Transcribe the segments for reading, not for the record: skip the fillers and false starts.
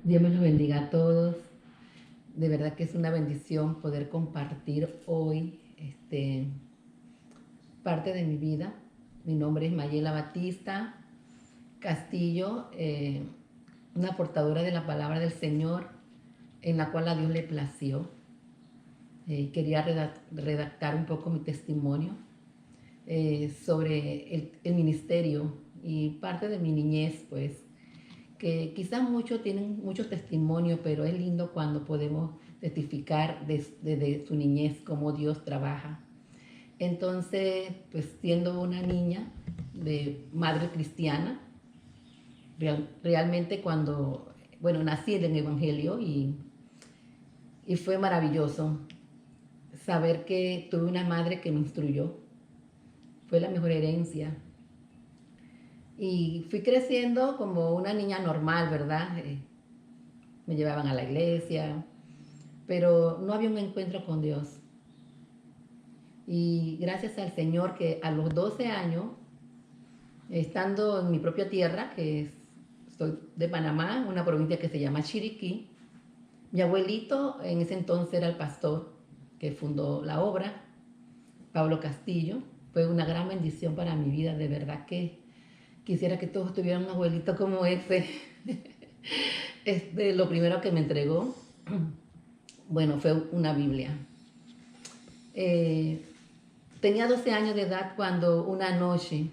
Dios me los bendiga a todos. De verdad que es una bendición poder compartir hoy parte de mi vida. Mi nombre es Mayela Batista Castillo, una portadora de la palabra del Señor, en la cual a Dios le plació. Quería redactar un poco mi testimonio sobre el ministerio y parte de mi niñez, pues, que quizás muchos tienen muchos testimonios, pero es lindo cuando podemos testificar desde su niñez cómo Dios trabaja. Entonces, pues siendo una niña de madre cristiana, realmente cuando, bueno, nací en el Evangelio y fue maravilloso saber que tuve una madre que me instruyó. Fue la mejor herencia. Y fui creciendo como una niña normal, ¿verdad? Me llevaban a la iglesia, pero no había un encuentro con Dios. Y gracias al Señor que a los 12 años, estando en mi propia tierra, soy de Panamá, una provincia que se llama Chiriquí, mi abuelito en ese entonces era el pastor que fundó la obra, Pablo Castillo. Fue una gran bendición para mi vida, de verdad que quisiera que todos tuvieran un abuelito como ese. Lo primero que me entregó, bueno, fue una Biblia. Tenía 12 años de edad cuando una noche,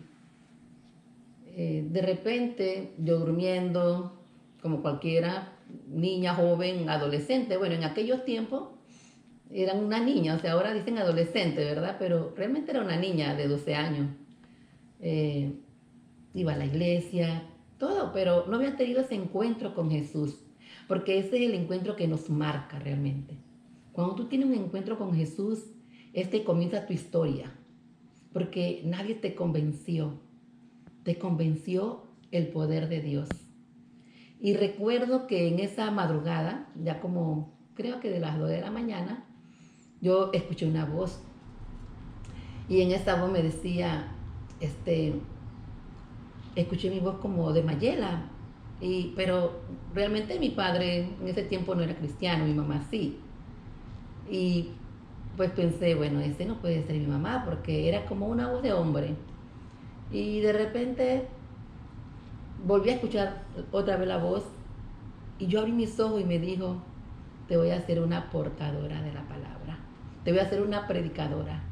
de repente, yo durmiendo, como cualquiera, niña, joven, adolescente, bueno, en aquellos tiempos eran una niña, o sea, ahora dicen adolescente, ¿verdad? Pero realmente era una niña de 12 años. Iba a la iglesia, todo, pero no había tenido ese encuentro con Jesús, porque ese es el encuentro que nos marca realmente. Cuando tú tienes un encuentro con Jesús, comienza tu historia, porque nadie te convenció el poder de Dios. Y recuerdo que en esa madrugada, ya como creo que de las 2 de la mañana, yo escuché una voz, y en esa voz me decía, escuché mi voz como de Mayela, pero realmente mi padre en ese tiempo no era cristiano, mi mamá sí. Y pues pensé, bueno, ese no puede ser mi mamá porque era como una voz de hombre. Y de repente volví a escuchar otra vez la voz y yo abrí mis ojos y me dijo, te voy a hacer una portadora de la palabra, te voy a hacer una predicadora.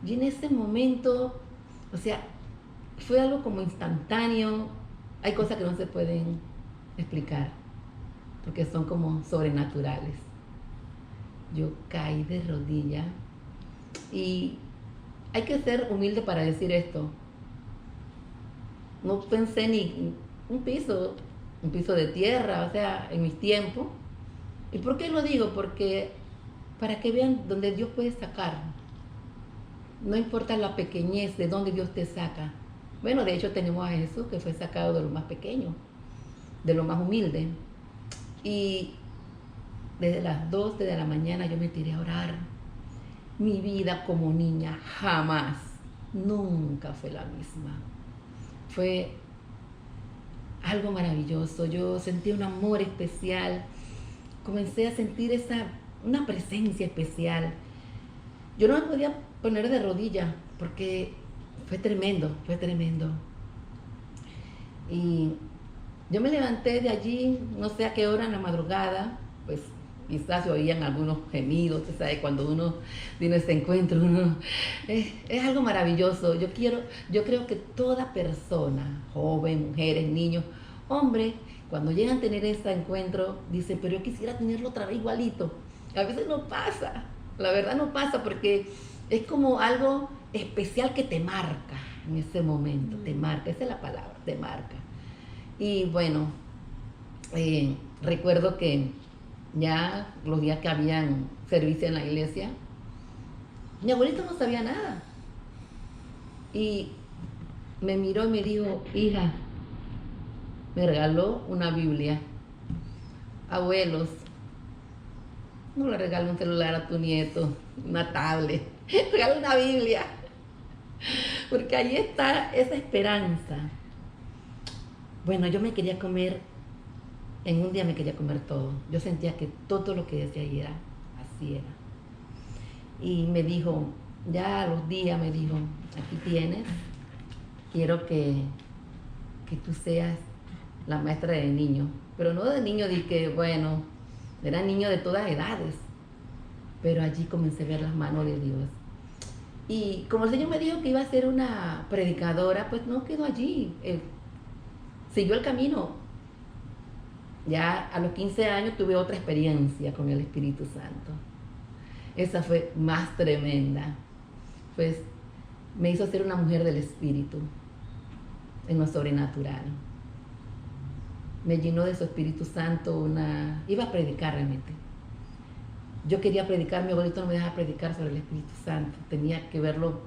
Y en ese momento, o sea, fue algo como instantáneo. Hay cosas que no se pueden explicar porque son como sobrenaturales. Yo caí de rodillas y hay que ser humilde para decir esto. No pensé ni un piso de tierra, o sea, en mis tiempos. ¿Y por qué lo digo? Porque para que vean dónde Dios puede sacar. No importa la pequeñez de dónde Dios te saca. Bueno, de hecho tenemos a Jesús que fue sacado de lo más pequeño, de lo más humilde. Y desde las 12 de la mañana yo me tiré a orar. Mi vida como niña jamás, nunca fue la misma. Fue algo maravilloso. Yo sentí un amor especial. Comencé a sentir una presencia especial. Yo no me podía poner de rodillas porque fue tremendo, fue tremendo. Y yo me levanté de allí, no sé a qué hora en la madrugada, pues quizás se oían algunos gemidos, usted sabe, cuando uno tiene ese encuentro, es algo maravilloso. Yo creo que toda persona, joven, mujeres, niños, hombres, cuando llegan a tener ese encuentro, dicen, pero yo quisiera tenerlo otra vez igualito. A veces no pasa, la verdad no pasa, porque es como algo especial que te marca en ese momento, te marca, esa es la palabra, te marca. Y bueno, recuerdo que ya los días que habían servicio en la iglesia, mi abuelito no sabía nada. Y me miró y me dijo, hija, me regaló una Biblia. Abuelos, no le regalo un celular a tu nieto, una tablet, regala una Biblia. Porque ahí está esa esperanza. Bueno, yo me quería comer En un día me quería comer todo. Yo sentía que todo lo que decía ahí era, así era. Y me dijo, ya a los días me dijo, aquí tienes, quiero que tú seas la maestra de niños. Pero no de niño de que, bueno, era niño de todas edades. Pero allí comencé a ver las manos de Dios. Y como el Señor me dijo que iba a ser una predicadora, pues no quedó allí. Siguió el camino. Ya a los 15 años tuve otra experiencia con el Espíritu Santo. Esa fue más tremenda. Pues me hizo ser una mujer del Espíritu, en lo sobrenatural. Me llenó de su Espíritu Santo iba a predicar realmente. Yo quería predicar, mi abuelito no me dejaba predicar sobre el Espíritu Santo. Tenía que verlo,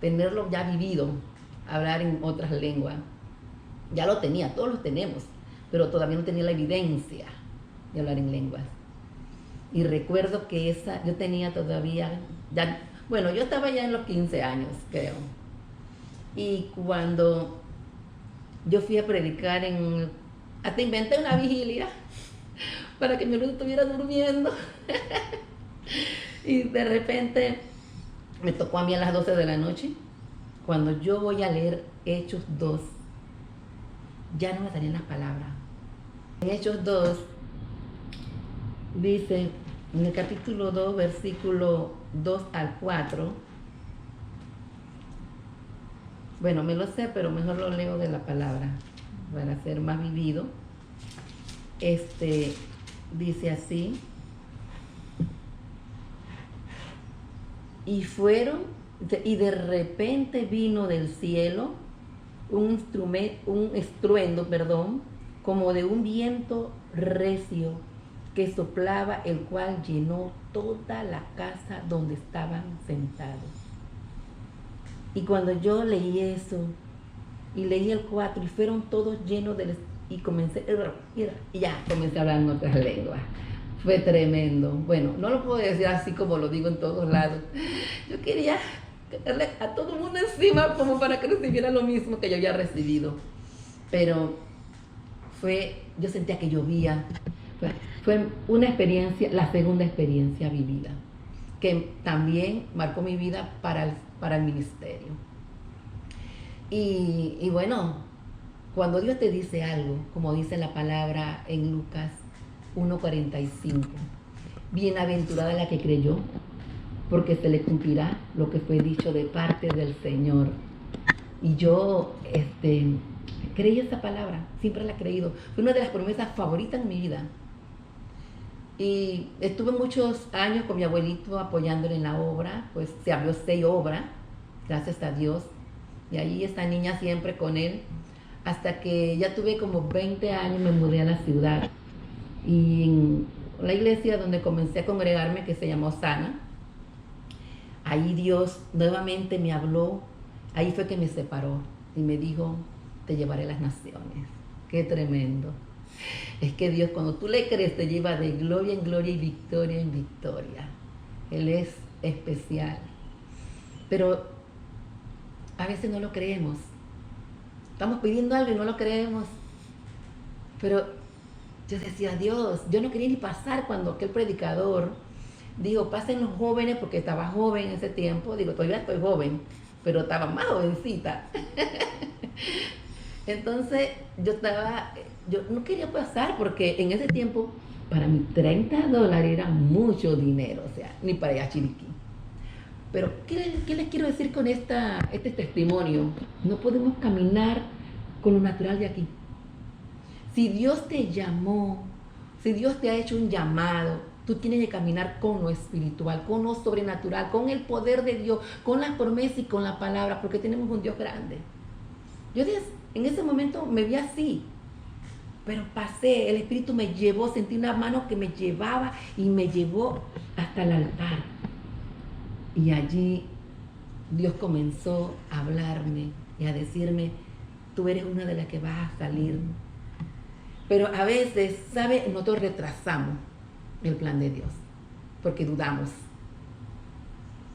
tenerlo ya vivido, hablar en otras lenguas. Ya lo tenía, todos lo tenemos, pero todavía no tenía la evidencia de hablar en lenguas. Y recuerdo que yo tenía todavía, bueno, yo estaba ya en los 15 años, creo. Y cuando yo fui a predicar hasta inventé una vigilia para que mi abuelo estuviera durmiendo. Y de repente me tocó a mí a las 12 de la noche. Cuando yo voy a leer Hechos 2, ya no me salían las palabras. En Hechos 2 dice, en el capítulo 2, versículo 2 al 4, bueno, me lo sé, pero mejor lo leo de la palabra para ser más vivido. Dice así: y de repente vino del cielo un estruendo, como de un viento recio que soplaba, el cual llenó toda la casa donde estaban sentados. Y cuando yo leí eso, y leí el 4, y fueron todos llenos y comencé a hablar en otras lenguas. Fue tremendo. Bueno, no lo puedo decir así como lo digo en todos lados. Yo quería darle a todo el mundo encima como para que recibiera lo mismo que yo había recibido. Pero yo sentía que llovía. Fue una experiencia, la segunda experiencia vivida, que también marcó mi vida para el ministerio. Y bueno, cuando Dios te dice algo, como dice la palabra en Lucas 1:45, bienaventurada la que creyó, porque se le cumplirá lo que fue dicho de parte del Señor. Y yo creí esa palabra, siempre la he creído. Fue una de las promesas favoritas en mi vida. Y estuve muchos años con mi abuelito apoyándole en la obra, pues se abrió 6 obras, gracias a Dios. Y ahí esta niña siempre con él, hasta que ya tuve como 20 años, me mudé a la ciudad. Y en la iglesia donde comencé a congregarme, que se llamó Sana, ahí Dios nuevamente me habló. Ahí fue que me separó y me dijo, te llevaré a las naciones. Qué tremendo. Es que Dios, cuando tú le crees, te lleva de gloria en gloria y victoria en victoria. Él es especial. Pero a veces no lo creemos. Estamos pidiendo algo y no lo creemos. Pero yo decía, Dios, yo no quería ni pasar cuando aquel predicador dijo, pasen los jóvenes, porque estaba joven en ese tiempo. Digo, todavía estoy joven, pero estaba más jovencita. Entonces yo no quería pasar, porque en ese tiempo para mí $30 era mucho dinero, o sea, ni para allá Chiriquí. Pero ¿qué les quiero decir con este testimonio? No podemos caminar con lo natural de aquí. Si Dios te llamó, si Dios te ha hecho un llamado, tú tienes que caminar con lo espiritual, con lo sobrenatural, con el poder de Dios, con las promesas y con la palabra, porque tenemos un Dios grande. Yo en ese momento me vi así, pero pasé, el Espíritu me llevó, sentí una mano que me llevaba y me llevó hasta el altar. Y allí Dios comenzó a hablarme y a decirme, tú eres una de las que vas a salir. Pero a veces, ¿sabe? Nosotros retrasamos el plan de Dios porque dudamos.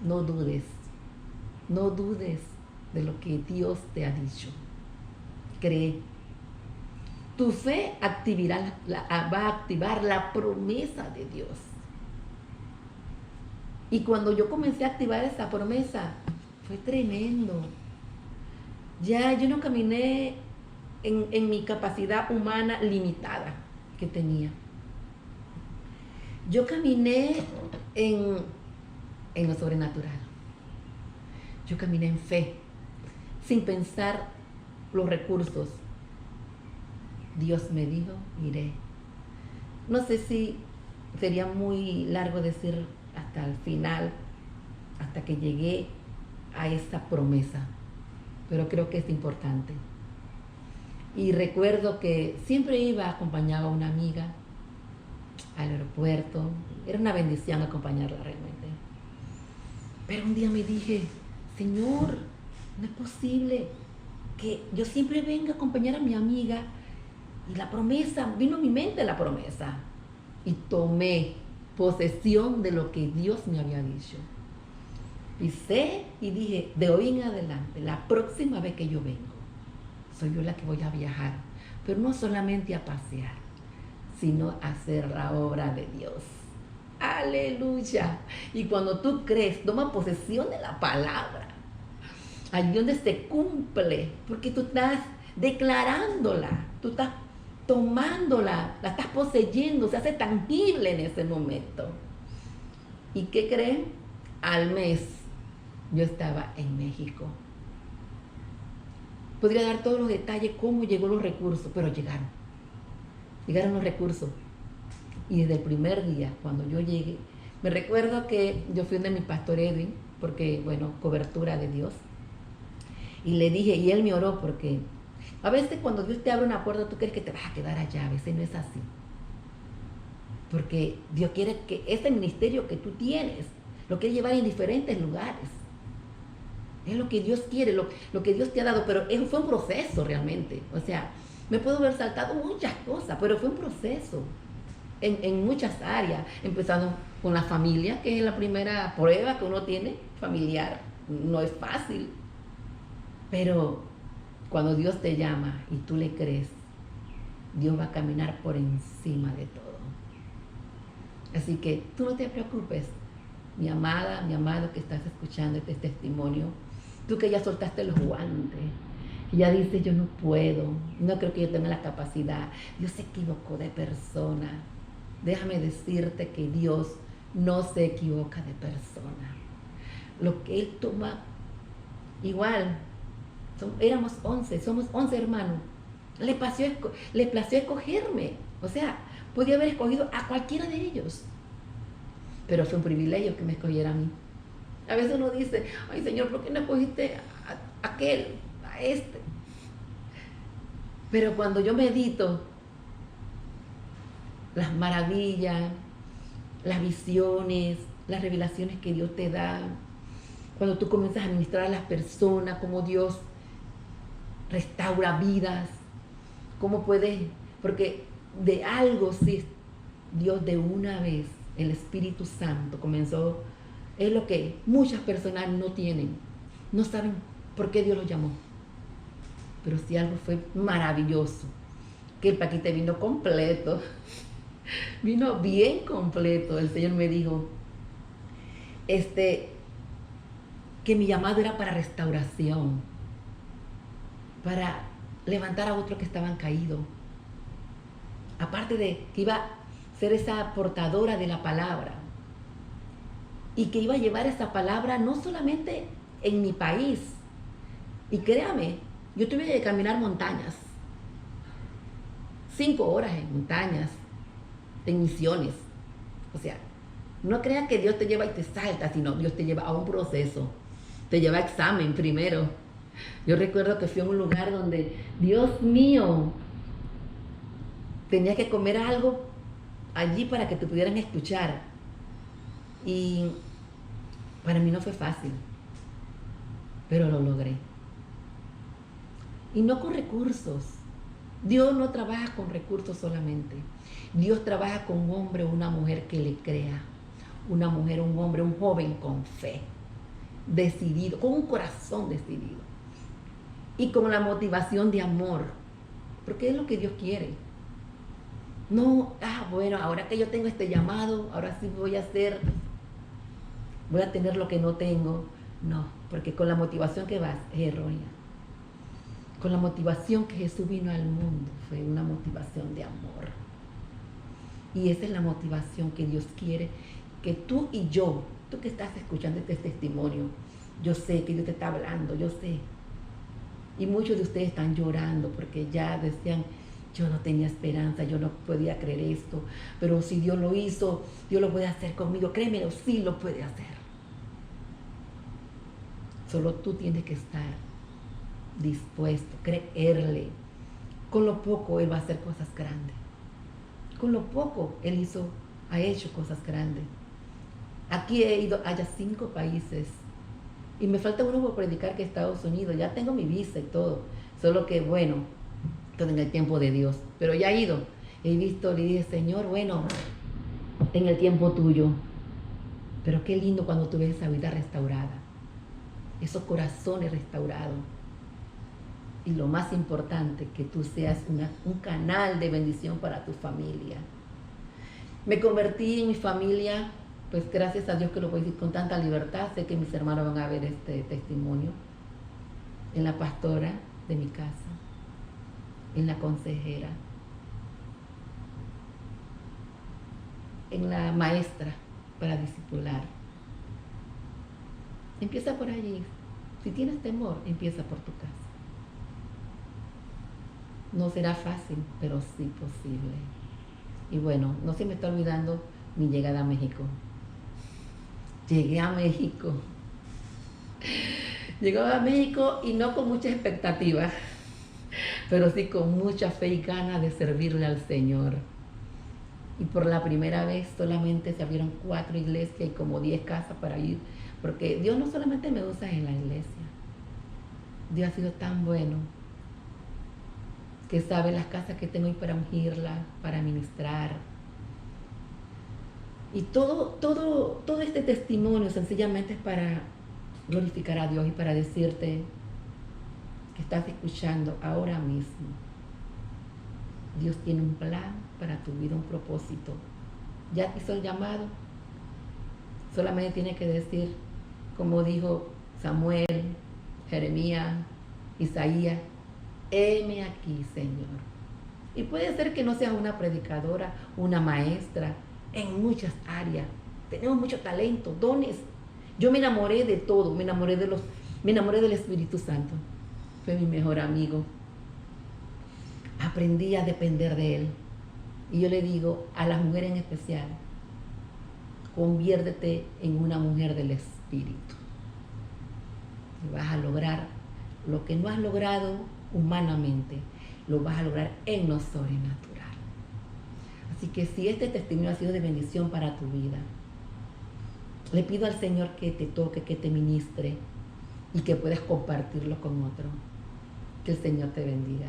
No dudes de lo que Dios te ha dicho. Cree. Tu fe va a activar la promesa de Dios. Y cuando yo comencé a activar esa promesa, fue tremendo. Ya yo no caminé en mi capacidad humana limitada que tenía. Yo caminé en lo sobrenatural. Yo caminé en fe, sin pensar los recursos. Dios me dijo, iré. No sé si sería muy largo decir hasta el final, hasta que llegué a esa promesa, pero creo que es importante. Y recuerdo que siempre iba acompañada a una amiga al aeropuerto. Era una bendición acompañarla realmente. Pero un día me dije, Señor, no es posible que yo siempre venga a acompañar a mi amiga. Y la promesa, vino a mi mente la promesa. Y tomé posesión de lo que Dios me había dicho. Pisé y dije, de hoy en adelante, la próxima vez que yo vengo, soy yo la que voy a viajar. Pero no solamente a pasear, sino a hacer la obra de Dios. Aleluya. Y cuando tú crees, toma posesión de la palabra. Allí donde se cumple, porque tú estás declarándola, tú estás tomándola, la estás poseyendo, se hace tangible en ese momento. ¿Y qué creen? Al mes yo estaba en México. Podría dar todos los detalles cómo llegó los recursos, pero llegaron. Llegaron los recursos. Y desde el primer día, cuando yo llegué, me recuerdo que yo fui donde mi pastor Edwin, porque, bueno, cobertura de Dios. Y le dije, y él me oró, porque a veces cuando Dios te abre una puerta, tú crees que te vas a quedar allá, a veces no es así. Porque Dios quiere que este ministerio que tú tienes, lo quiere llevar en diferentes lugares. Es lo que Dios quiere, lo que Dios te ha dado, pero eso fue un proceso realmente. O sea, me puedo haber saltado muchas cosas, pero fue un proceso en muchas áreas, empezando con la familia, que es la primera prueba que uno tiene, familiar. No es fácil, pero cuando Dios te llama y tú le crees, Dios va a caminar por encima de todo. Así que tú no te preocupes, mi amada, mi amado que estás escuchando este testimonio, tú que ya soltaste los guantes, y ya dices, yo no puedo, no creo que yo tenga la capacidad, Dios se equivocó de persona. Déjame decirte que Dios no se equivoca de persona. Lo que Él toma, igual, éramos 11, somos 11 hermanos. Le plació escogerme. O sea, podía haber escogido a cualquiera de ellos. Pero fue un privilegio que me escogiera a mí. A veces uno dice, ay Señor, ¿por qué no escogiste a aquel, a este? Pero cuando yo medito las maravillas, las visiones, las revelaciones que Dios te da, cuando tú comienzas a administrar a las personas, cómo Dios restaura vidas, cómo puedes, porque de algo sí, Dios de una vez, el Espíritu Santo comenzó, es lo que muchas personas no tienen, no saben por qué Dios los llamó, pero sí algo fue maravilloso, que el paquete vino completo, vino bien completo. El Señor me dijo, que mi llamado era para restauración, para levantar a otros que estaban caídos. Aparte de que iba a ser esa portadora de la palabra y que iba a llevar esa palabra no solamente en mi país. Y créame, yo tuve que caminar montañas, 5 horas en montañas, en misiones. O sea, no creas que Dios te lleva y te salta, sino Dios te lleva a un proceso, te lleva a examen primero. Yo recuerdo que fui a un lugar donde, Dios mío, tenía que comer algo allí para que te pudieran escuchar. Y para mí no fue fácil, pero lo logré. Y no con recursos. Dios no trabaja con recursos solamente. Dios trabaja con un hombre o una mujer que le crea. Una mujer, un hombre, un joven con fe, decidido, con un corazón decidido. Y con la motivación de amor. porque es lo que Dios quiere. No, bueno, ahora que yo tengo este llamado, ahora sí voy a tener lo que no tengo. No, porque con la motivación que vas es errónea. Con la motivación que Jesús vino al mundo, fue una motivación de amor. Y esa es la motivación que Dios quiere, que tú y yo, tú que estás escuchando este testimonio, yo sé que Dios te está hablando, yo sé. Y muchos de ustedes están llorando porque ya decían, yo no tenía esperanza, yo no podía creer esto, pero si Dios lo hizo, Dios lo puede hacer conmigo, créemelo, sí lo puede hacer. Solo tú tienes que estar dispuesto, creerle. Con lo poco Él va a hacer cosas grandes. Con lo poco Él ha hecho cosas grandes. Aquí he ido a 5 países y me falta uno por predicar, que es Estados Unidos. Ya tengo mi visa y todo, solo que bueno, todo en el tiempo de Dios. Pero ya he ido, he visto, le dije, Señor, bueno, en el tiempo tuyo. Pero qué lindo cuando tú ves esa vida restaurada, esos corazones restaurados. Y lo más importante, que tú seas un canal de bendición para tu familia. Me convertí en mi familia, pues gracias a Dios que lo puedo decir con tanta libertad. Sé que mis hermanos van a ver este testimonio. En la pastora de mi casa, en la consejera, en la maestra para discipular. Empieza por allí. Si tienes temor, empieza por tu casa. No será fácil, pero sí posible. Y bueno, no se me está olvidando mi llegada a México. Llegué a México. Llegué a México y no con muchas expectativas, pero sí con mucha fe y ganas de servirle al Señor. Y por la primera vez solamente se abrieron 4 iglesias y como 10 casas para ir, porque Dios no solamente me usa en la iglesia. Dios ha sido tan bueno, que sabe las casas que tengo ahí para ungirla, para ministrar. Y todo este testimonio sencillamente es para glorificar a Dios y para decirte que estás escuchando ahora mismo. Dios tiene un plan para tu vida, un propósito. Ya te hizo el llamado. Solamente tiene que decir, como dijo Samuel, Jeremías, Isaías, heme aquí, Señor. Y puede ser que no seas una predicadora, una maestra, en muchas áreas. Tenemos mucho talento, dones. Yo me enamoré de todo, me enamoré del Espíritu Santo. Fue mi mejor amigo. Aprendí a depender de Él. Y yo le digo a las mujeres en especial, conviértete en una mujer del Espíritu. Y vas a lograr lo que no has logrado humanamente, lo vas a lograr en lo sobrenatural. Así que si este testimonio ha sido de bendición para tu vida, le pido al Señor que te toque, que te ministre y que puedas compartirlo con otro. Que el Señor te bendiga.